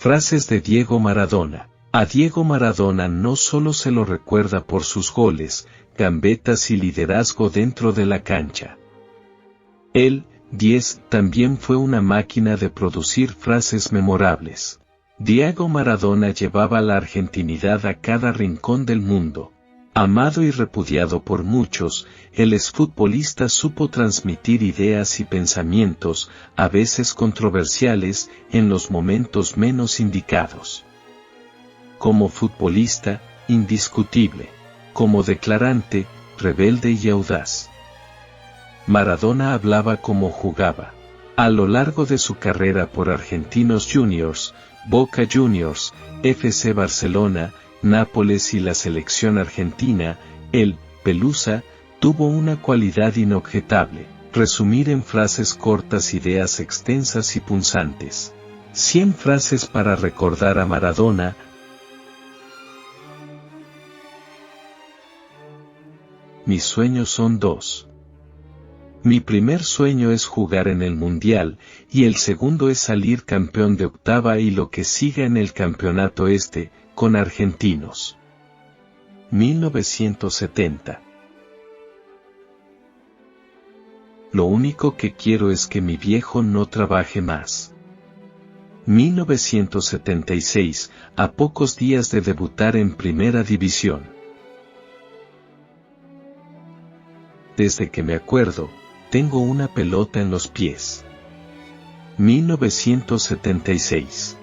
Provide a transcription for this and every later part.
Frases de Diego Maradona. A Diego Maradona no solo se lo recuerda por sus goles, gambetas y liderazgo dentro de la cancha. Él, 10, también fue una máquina de producir frases memorables. Diego Maradona llevaba la argentinidad a cada rincón del mundo. Amado y repudiado por muchos, el exfutbolista supo transmitir ideas y pensamientos, a veces controversiales, en los momentos menos indicados. Como futbolista, indiscutible. Como declarante, rebelde y audaz. Maradona hablaba como jugaba. A lo largo de su carrera por Argentinos Juniors, Boca Juniors, FC Barcelona, Nápoles y la selección argentina, el Pelusa tuvo una cualidad inobjetable: resumir en frases cortas ideas extensas y punzantes. 100 frases para recordar a Maradona. Mis sueños son dos. Mi primer sueño es jugar en el Mundial, y el segundo es salir campeón de octava y lo que siga en el campeonato con Argentinos. 1970. Lo único que quiero es que mi viejo no trabaje más. 1976, a pocos días de debutar en Primera División. Desde que me acuerdo, tengo una pelota en los pies. 1976.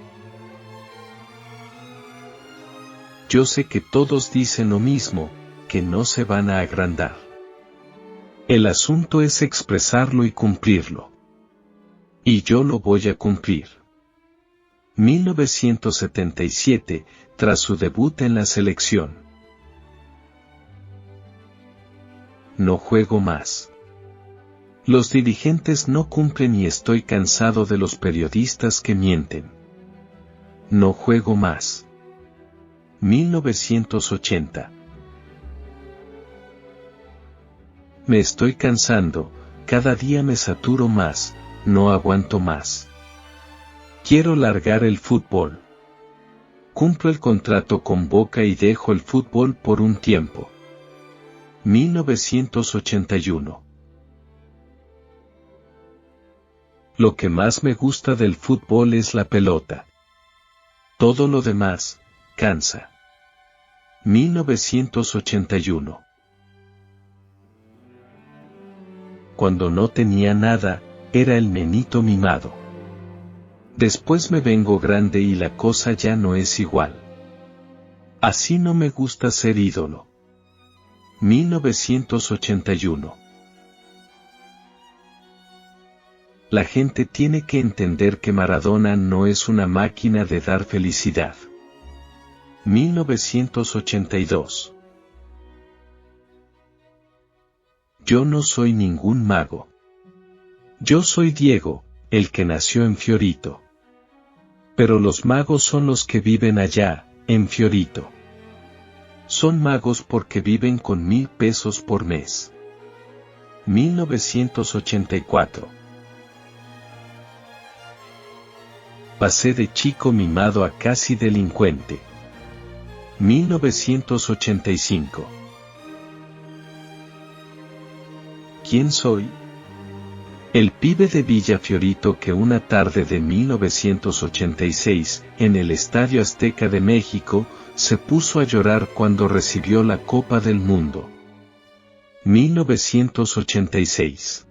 Yo sé que todos dicen lo mismo, que no se van a agrandar. El asunto es expresarlo y cumplirlo. Y yo lo voy a cumplir. 1977, tras su debut en la selección. No juego más. Los dirigentes no cumplen y estoy cansado de los periodistas que mienten. No juego más. 1980. Me estoy cansando, cada día me saturo más, no aguanto más. Quiero largar el fútbol. Cumplo el contrato con Boca y dejo el fútbol por un tiempo. 1981. Lo que más me gusta del fútbol es la pelota. Todo lo demás, cansa. 1981. Cuando no tenía nada, era el nenito mimado. Después me vengo grande y la cosa ya no es igual. Así no me gusta ser ídolo. 1981. La gente tiene que entender que Maradona no es una máquina de dar felicidad. 1982. Yo no soy ningún mago. Yo soy Diego, el que nació en Fiorito. Pero los magos son los que viven allá, en Fiorito. Son magos porque viven con 1000 pesos por mes. 1984. Pasé de chico mimado a casi delincuente. 1985. ¿Quién soy? El pibe de Villa Fiorito que una tarde de 1986, en el Estadio Azteca de México, se puso a llorar cuando recibió la Copa del Mundo. 1986.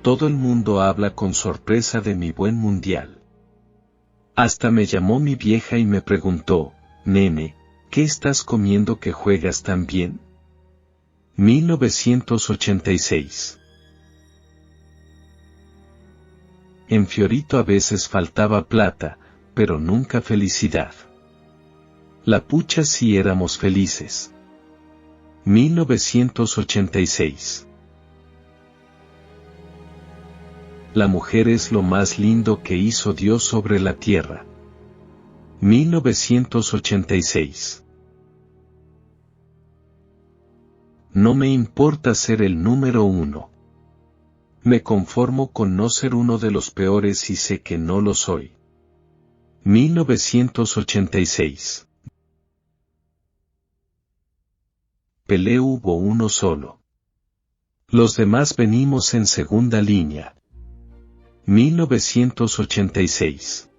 Todo el mundo habla con sorpresa de mi buen mundial. Hasta me llamó mi vieja y me preguntó: nene, ¿qué estás comiendo que juegas tan bien? 1986. En Fiorito a veces faltaba plata, pero nunca felicidad. La pucha sí éramos felices. 1986. La mujer es lo más lindo que hizo Dios sobre la tierra. 1986. No me importa ser el número 1. Me conformo con no ser uno de los peores y sé que no lo soy. 1986. Pelé hubo uno solo. Los demás venimos en segunda línea. 1986.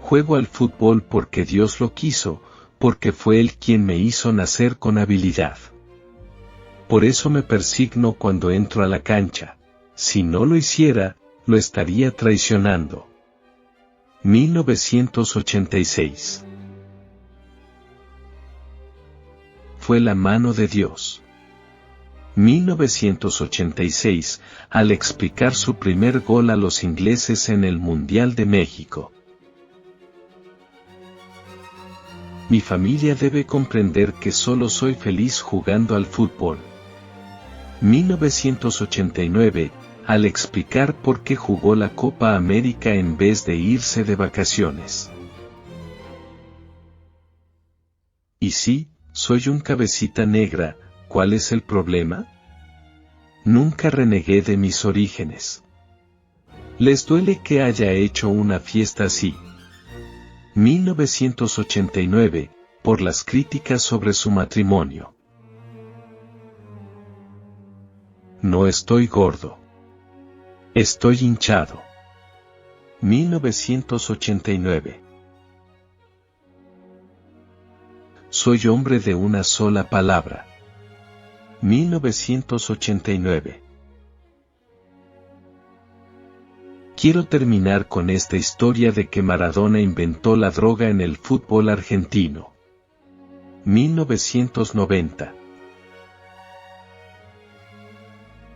Juego al fútbol porque Dios lo quiso, porque fue Él quien me hizo nacer con habilidad. Por eso me persigno cuando entro a la cancha. Si no lo hiciera, lo estaría traicionando. 1986. Fue la mano de Dios. 1986, al explicar su primer gol a los ingleses en el Mundial de México. Mi familia debe comprender que solo soy feliz jugando al fútbol. 1989, al explicar por qué jugó la Copa América en vez de irse de vacaciones. Y sí, soy un cabecita negra, ¿cuál es el problema? Nunca renegué de mis orígenes. ¿Les duele que haya hecho una fiesta así? 1989, por las críticas sobre su matrimonio. No estoy gordo. Estoy hinchado. 1989. Soy hombre de una sola palabra. 1989. Quiero terminar con esta historia de que Maradona inventó la droga en el fútbol argentino. 1990.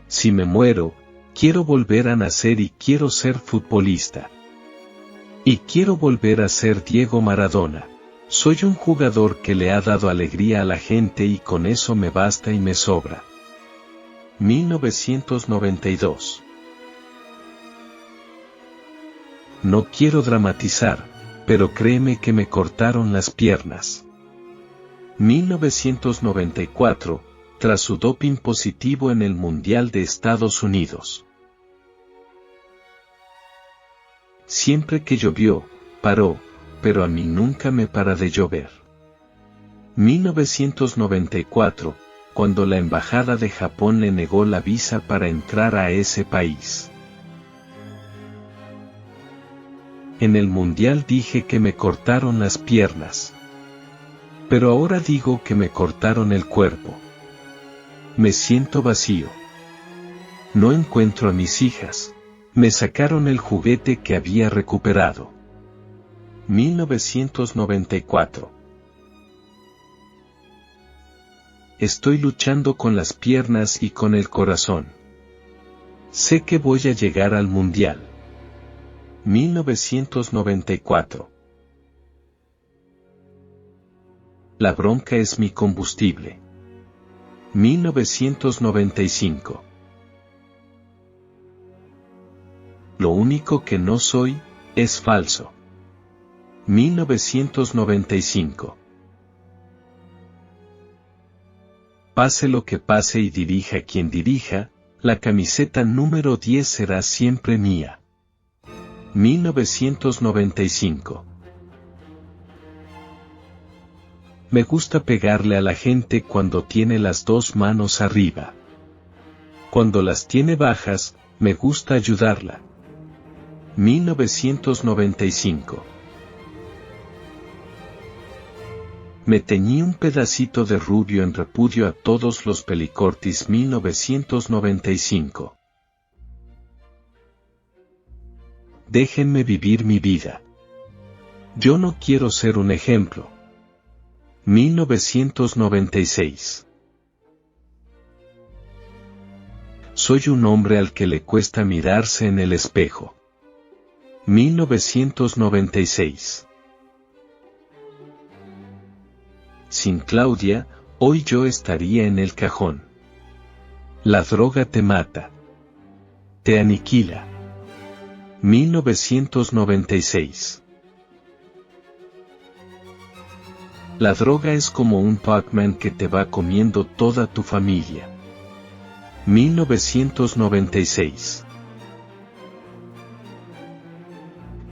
Si me muero, quiero volver a nacer y quiero ser futbolista. Y quiero volver a ser Diego Maradona. Soy un jugador que le ha dado alegría a la gente y con eso me basta y me sobra. 1992. No quiero dramatizar, pero créeme que me cortaron las piernas. 1994, tras su doping positivo en el Mundial de Estados Unidos. Siempre que llovió, paró, pero a mí nunca me para de llover. 1994, cuando la Embajada de Japón le negó la visa para entrar a ese país. En el Mundial dije que me cortaron las piernas. Pero ahora digo que me cortaron el cuerpo. Me siento vacío. No encuentro a mis hijas. Me sacaron el juguete que había recuperado. 1994. Estoy luchando con las piernas y con el corazón. Sé que voy a llegar al Mundial. 1994. La bronca es mi combustible. 1995. Lo único que no soy, es falso. 1995. Pase lo que pase y dirija quien dirija, la camiseta número 10 será siempre mía. 1995. Me gusta pegarle a la gente cuando tiene las dos manos arriba. Cuando las tiene bajas, me gusta ayudarla. 1995. Me teñí un pedacito de rubio en repudio a todos los Pelicortis. 1995. Déjenme vivir mi vida. Yo no quiero ser un ejemplo. 1996. Soy un hombre al que le cuesta mirarse en el espejo. 1996. Sin Claudia, hoy yo estaría en el cajón. La droga te mata. Te aniquila. 1996. La droga es como un Pac-Man que te va comiendo toda tu familia. 1996.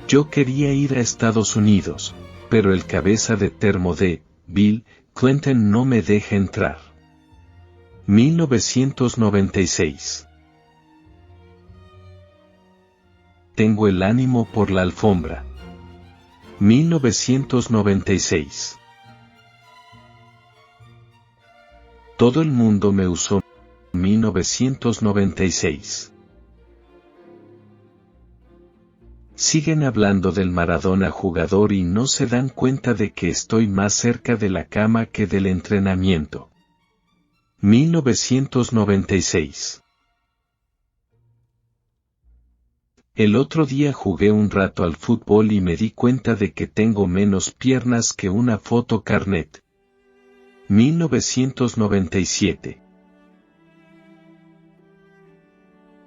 Yo quería ir a Estados Unidos, pero el cabeza de termo de Bill Clinton no me deja entrar. 1996. Tengo el ánimo por la alfombra. 1996. Todo el mundo me usó. 1996. Siguen hablando del Maradona jugador y no se dan cuenta de que estoy más cerca de la cama que del entrenamiento. 1996. El otro día jugué un rato al fútbol y me di cuenta de que tengo menos piernas que una foto carnet. 1997.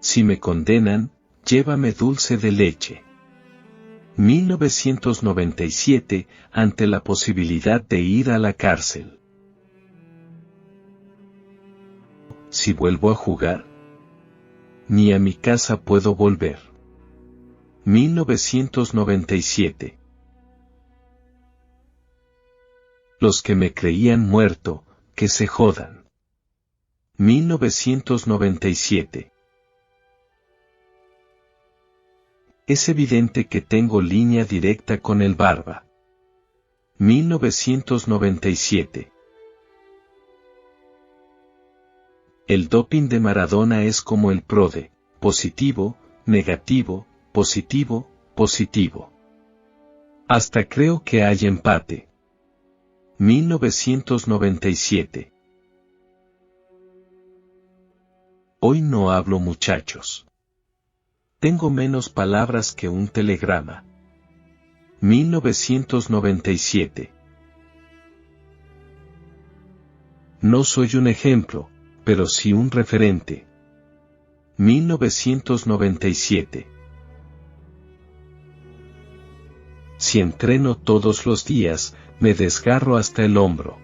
Si me condenan, llévame dulce de leche. 1997, ante la posibilidad de ir a la cárcel. Si vuelvo a jugar, ni a mi casa puedo volver. 1997. Los que me creían muerto, que se jodan. 1997. Es evidente que tengo línea directa con el Barba. 1997. El doping de Maradona es como el PRODE, positivo, negativo, positivo, positivo. Hasta creo que hay empate. 1997. Hoy no hablo, muchachos. Tengo menos palabras que un telegrama. 1997. No soy un ejemplo, pero sí un referente. 1997. Si entreno todos los días, me desgarro hasta el hombro.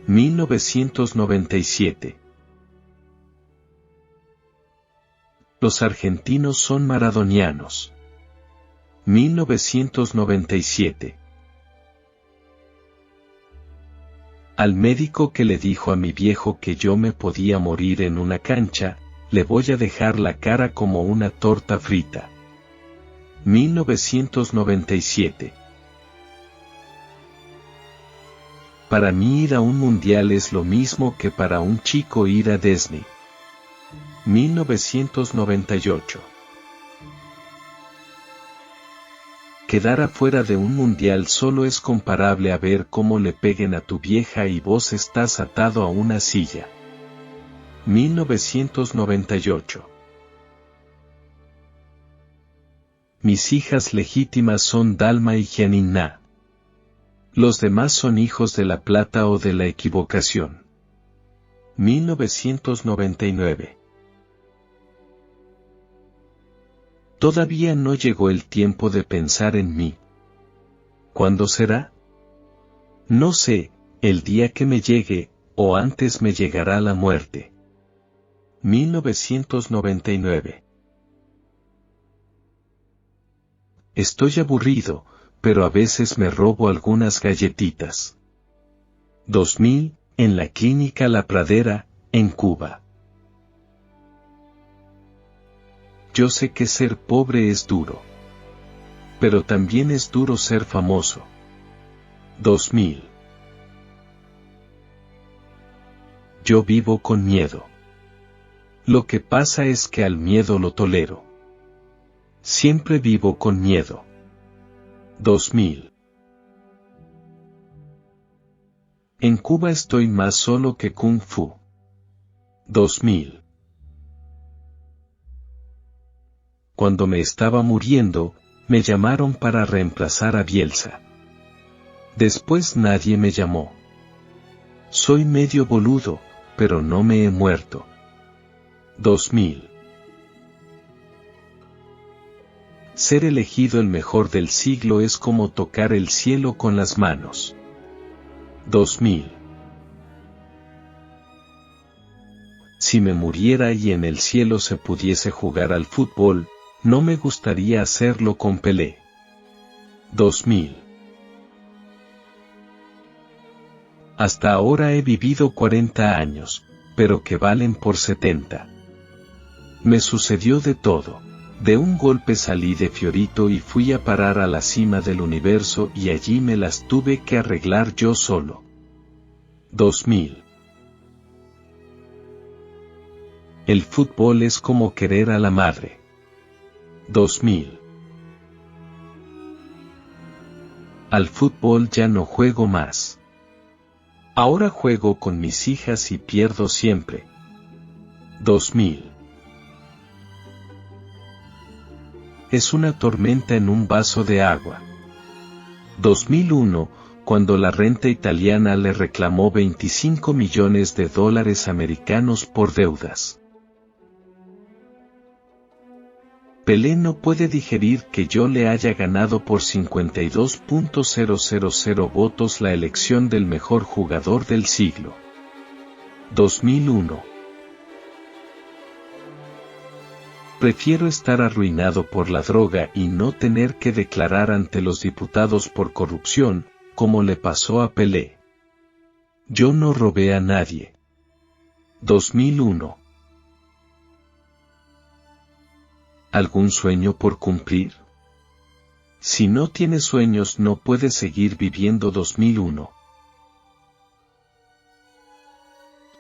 1997. Los argentinos son maradonianos. 1997. Al médico que le dijo a mi viejo que yo me podía morir en una cancha, le voy a dejar la cara como una torta frita. 1997. Para mí ir a un mundial es lo mismo que para un chico ir a Disney. 1998. Quedar afuera de un mundial solo es comparable a ver cómo le peguen a tu vieja y vos estás atado a una silla. 1998. Mis hijas legítimas son Dalma y Gianina. Los demás son hijos de la plata o de la equivocación. 1999. Todavía no llegó el tiempo de pensar en mí. ¿Cuándo será? No sé, el día que me llegue, o antes me llegará la muerte. 1999. Estoy aburrido, pero a veces me robo algunas galletitas. 2000, en la clínica La Pradera, en Cuba. Yo sé que ser pobre es duro. Pero también es duro ser famoso. 2000. Yo vivo con miedo. Lo que pasa es que al miedo lo tolero. Siempre vivo con miedo. 2000. En Cuba estoy más solo que Kung Fu. 2000. Cuando me estaba muriendo, me llamaron para reemplazar a Bielsa. Después nadie me llamó. Soy medio boludo, pero no me he muerto. 2000. Ser elegido el mejor del siglo es como tocar el cielo con las manos. 2000. Si me muriera y en el cielo se pudiese jugar al fútbol, no me gustaría hacerlo con Pelé. 2000. Hasta ahora he vivido 40 años, pero que valen por 70. Me sucedió de todo. De un golpe salí de Fiorito y fui a parar a la cima del universo y allí me las tuve que arreglar yo solo. 2000. El fútbol es como querer a la madre. 2000. Al fútbol ya no juego más. Ahora juego con mis hijas y pierdo siempre. 2000. Es una tormenta en un vaso de agua. 2001, cuando la renta italiana le reclamó 25 millones de dólares americanos por deudas. Pelé no puede digerir que yo le haya ganado por 52.000 votos la elección del mejor jugador del siglo. 2001. Prefiero estar arruinado por la droga y no tener que declarar ante los diputados por corrupción, como le pasó a Pelé. Yo no robé a nadie. 2001. ¿Algún sueño por cumplir? Si no tienes sueños no puedes seguir viviendo. 2001.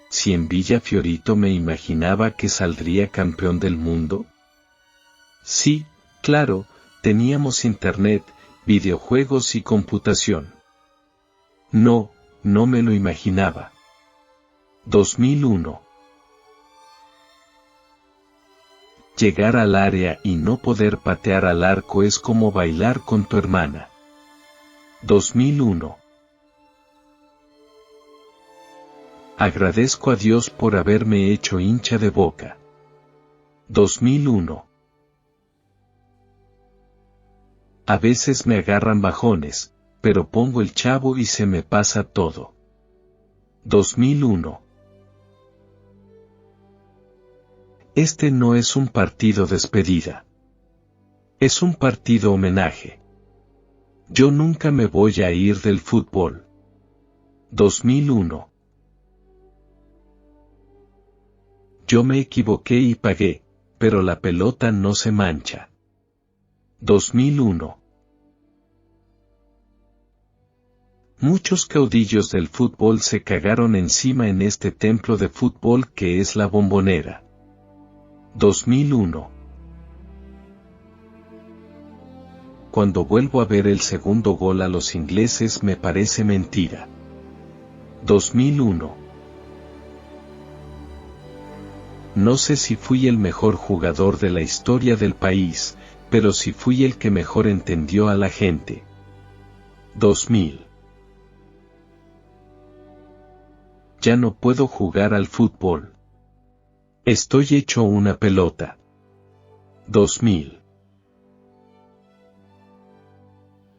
Si en Villa Fiorito me imaginaba que saldría campeón del mundo. Sí, claro, teníamos internet, videojuegos y computación. No, no me lo imaginaba. 2001. Llegar al área y no poder patear al arco es como bailar con tu hermana. 2001. Agradezco a Dios por haberme hecho hincha de Boca. 2001. A veces me agarran bajones, pero pongo el chavo y se me pasa todo. 2001. Este no es un partido despedida. Es un partido homenaje. Yo nunca me voy a ir del fútbol. 2001. Yo me equivoqué y pagué, pero la pelota no se mancha. 2001. Muchos caudillos del fútbol se cagaron encima en este templo de fútbol que es la Bombonera. 2001. Cuando vuelvo a ver el segundo gol a los ingleses me parece mentira. 2001. No sé si fui el mejor jugador de la historia del país, pero sí fui el que mejor entendió a la gente. 2000. Ya no puedo jugar al fútbol. Estoy hecho una pelota. 2000.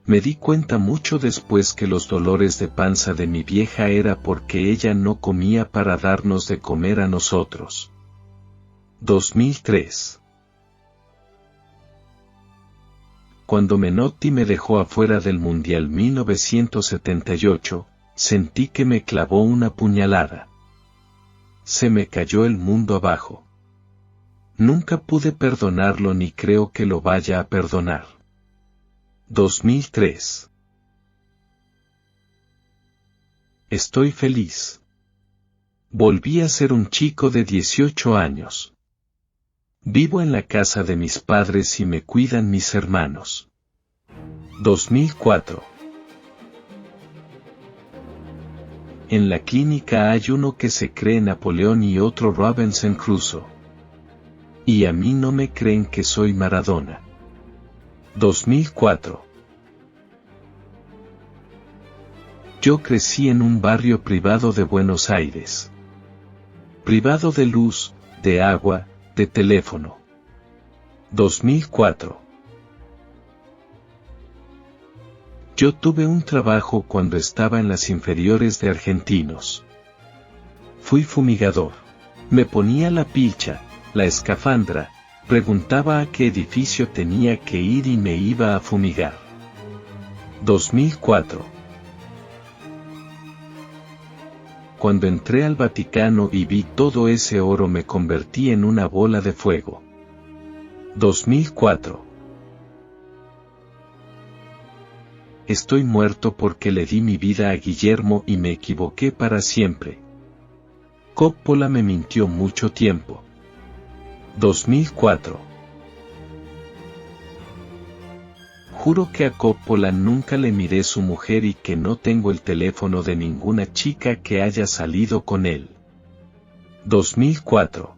Me di cuenta mucho después que los dolores de panza de mi vieja era porque ella no comía para darnos de comer a nosotros. 2003. Cuando Menotti me dejó afuera del Mundial 1978, sentí que me clavó una puñalada. Se me cayó el mundo abajo. Nunca pude perdonarlo ni creo que lo vaya a perdonar. 2003. Estoy feliz. Volví a ser un chico de 18 años. Vivo en la casa de mis padres y me cuidan mis hermanos. 2004. En la clínica hay uno que se cree Napoleón y otro Robinson Crusoe. Y a mí no me creen que soy Maradona. 2004. Yo crecí en un barrio privado de Buenos Aires. Privado de luz, de agua, de teléfono. 2004. Yo tuve un trabajo cuando estaba en las inferiores de Argentinos. Fui fumigador. Me ponía la pilcha, la escafandra, preguntaba a qué edificio tenía que ir y me iba a fumigar. 2004. Cuando entré al Vaticano y vi todo ese oro me convertí en una bola de fuego. 2004. Estoy muerto porque le di mi vida a Guillermo y me equivoqué para siempre. Coppola me mintió mucho tiempo. 2004. Juro que a Coppola nunca le miré su mujer y que no tengo el teléfono de ninguna chica que haya salido con él. 2004.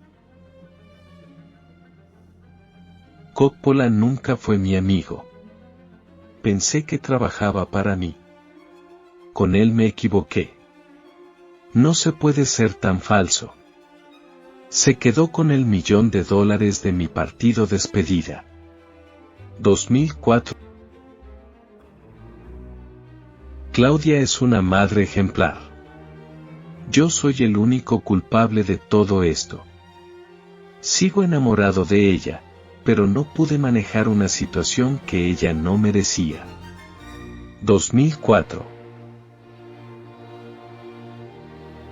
Coppola nunca fue mi amigo. Pensé que trabajaba para mí. Con él me equivoqué. No se puede ser tan falso. Se quedó con el $1.000.000 de mi partido despedida. 2004. Claudia es una madre ejemplar. Yo soy el único culpable de todo esto. Sigo enamorado de ella, pero no pude manejar una situación que ella no merecía. 2004.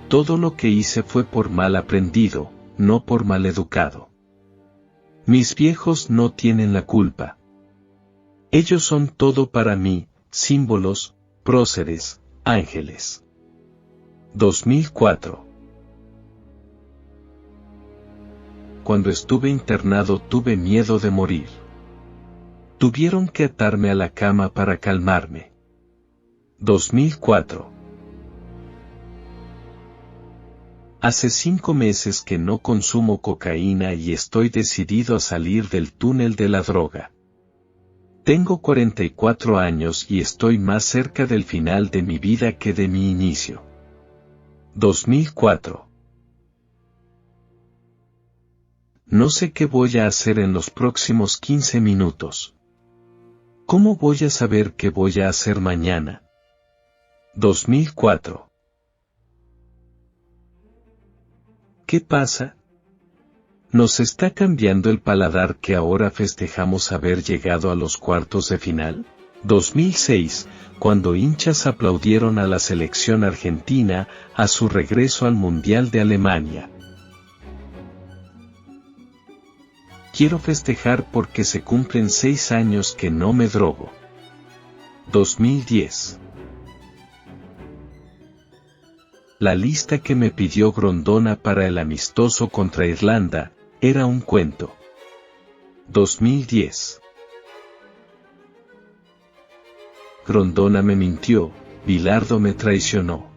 Todo lo que hice fue por mal aprendido, no por mal educado. Mis viejos no tienen la culpa. Ellos son todo para mí, símbolos, próceres, ángeles. 2004. Cuando estuve internado tuve miedo de morir. Tuvieron que atarme a la cama para calmarme. 2004. Hace 5 meses que no consumo cocaína y estoy decidido a salir del túnel de la droga. Tengo 44 años y estoy más cerca del final de mi vida que de mi inicio. 2004. No sé qué voy a hacer en los próximos 15 minutos. ¿Cómo voy a saber qué voy a hacer mañana? 2004. ¿Qué pasa? Nos está cambiando el paladar que ahora festejamos haber llegado a los cuartos de final. 2006, cuando hinchas aplaudieron a la selección argentina a su regreso al Mundial de Alemania. Quiero festejar porque se cumplen 6 años que no me drogo. 2010. La lista que me pidió Grondona para el amistoso contra Irlanda era un cuento. 2010. Grondona me mintió, Bilardo me traicionó.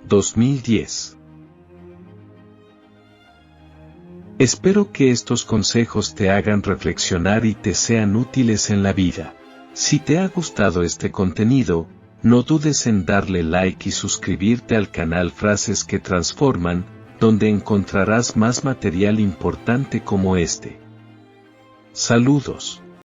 2010. Espero que estos consejos te hagan reflexionar y te sean útiles en la vida. Si te ha gustado este contenido, no dudes en darle like y suscribirte al canal Frases que Transforman, donde encontrarás más material importante como este. Saludos.